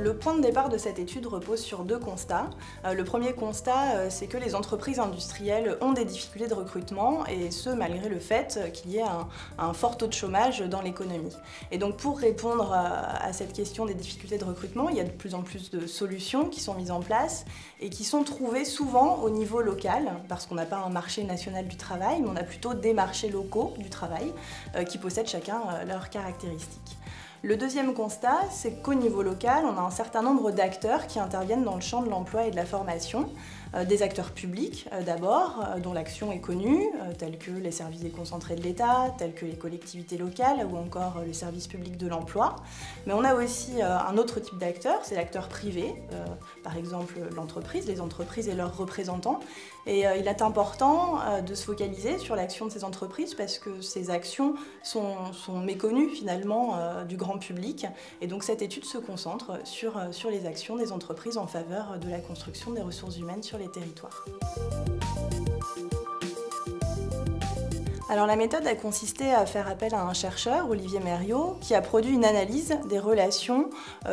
Le point de départ de cette étude repose sur deux constats. Le premier constat, c'est que les entreprises industrielles ont des difficultés de recrutement, et ce malgré le fait qu'il y ait un fort taux de chômage dans l'économie. Et donc pour répondre à cette question des difficultés de recrutement, il y a de plus en plus de solutions qui sont mises en place et qui sont trouvées souvent au niveau local, parce qu'on n'a pas un marché national du travail, mais on a plutôt des marchés locaux du travail qui possèdent chacun leurs caractéristiques. Le deuxième constat, c'est qu'au niveau local, on a un certain nombre d'acteurs qui interviennent dans le champ de l'emploi et de la formation. Des acteurs publics d'abord, dont l'action est connue, tels que les services déconcentrés de l'État, tels que les collectivités locales ou encore le service public de l'emploi. Mais on a aussi un autre type d'acteurs, c'est l'acteur privé, par exemple l'entreprise, les entreprises et leurs représentants. Et il est important de se focaliser sur l'action de ces entreprises parce que ces actions sont méconnues finalement du grand public. Et donc cette étude se concentre sur les actions des entreprises en faveur de la construction des ressources humaines sur les territoires. Alors la méthode a consisté à faire appel à un chercheur, Olivier Mériot, qui a produit une analyse des relations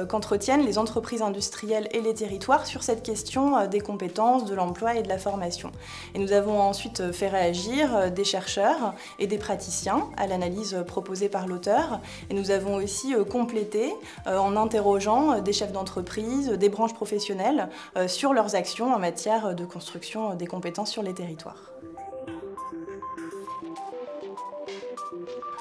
qu'entretiennent les entreprises industrielles et les territoires sur cette question des compétences, de l'emploi et de la formation. Et nous avons ensuite fait réagir des chercheurs et des praticiens à l'analyse proposée par l'auteur. Et nous avons aussi complété en interrogeant des chefs d'entreprise, des branches professionnelles sur leurs actions en matière de construction des compétences sur les territoires.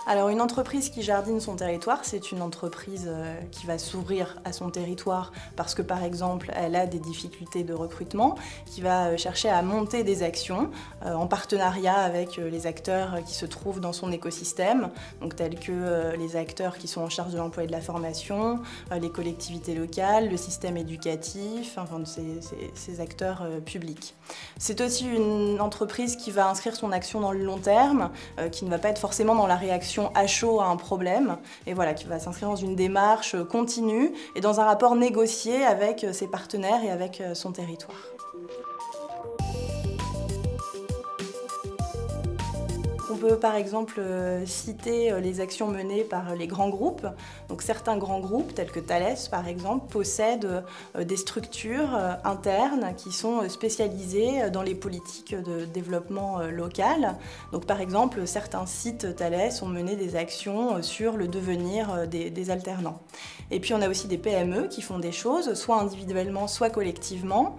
Alors une entreprise qui jardine son territoire, c'est une entreprise qui va s'ouvrir à son territoire parce que par exemple elle a des difficultés de recrutement, qui va chercher à monter des actions en partenariat avec les acteurs qui se trouvent dans son écosystème, donc tels que les acteurs qui sont en charge de l'emploi et de la formation, les collectivités locales, le système éducatif, enfin ces acteurs publics. C'est aussi une entreprise qui va inscrire son action dans le long terme, qui ne va pas être forcément dans la réaction à chaud à un problème, et voilà, qui va s'inscrire dans une démarche continue et dans un rapport négocié avec ses partenaires et avec son territoire. On peut par exemple citer les actions menées par les grands groupes. Donc certains grands groupes, tels que Thales par exemple, possèdent des structures internes qui sont spécialisées dans les politiques de développement local. Donc par exemple, certains sites Thales ont mené des actions sur le devenir des alternants. Et puis on a aussi des PME qui font des choses, soit individuellement, soit collectivement.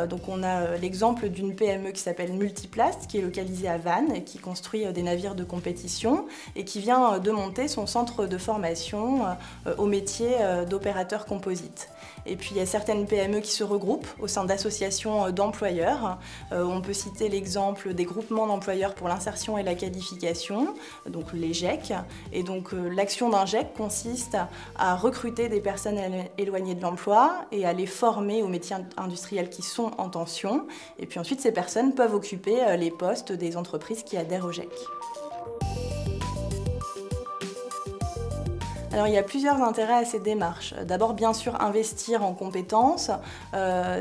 Donc on a l'exemple d'une PME qui s'appelle Multiplast, qui est localisée à Vannes et qui construit des navires de compétition et qui vient de monter son centre de formation au métier d'opérateur composite. Et puis il y a certaines PME qui se regroupent au sein d'associations d'employeurs. On peut citer l'exemple des groupements d'employeurs pour l'insertion et la qualification, donc les GEC. Et donc l'action d'un GEC consiste à recruter des personnes éloignées de l'emploi et à les former aux métiers industriels qui sont en tension. Et puis ensuite ces personnes peuvent occuper les postes des entreprises qui adhèrent au GEC. Alors il y a plusieurs intérêts à ces démarches. D'abord, bien sûr, investir en compétences,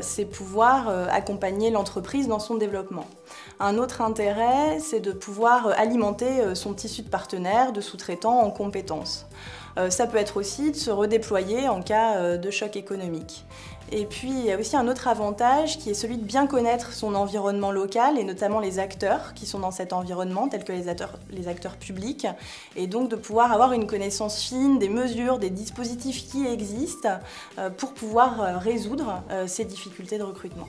c'est pouvoir accompagner l'entreprise dans son développement. Un autre intérêt, c'est de pouvoir alimenter son tissu de partenaires, de sous-traitants en compétences. Ça peut être aussi de se redéployer en cas de choc économique. Et puis il y a aussi un autre avantage qui est celui de bien connaître son environnement local et notamment les acteurs qui sont dans cet environnement, tels que les acteurs publics, et donc de pouvoir avoir une connaissance fine des mesures, des dispositifs qui existent pour pouvoir résoudre ces difficultés de recrutement.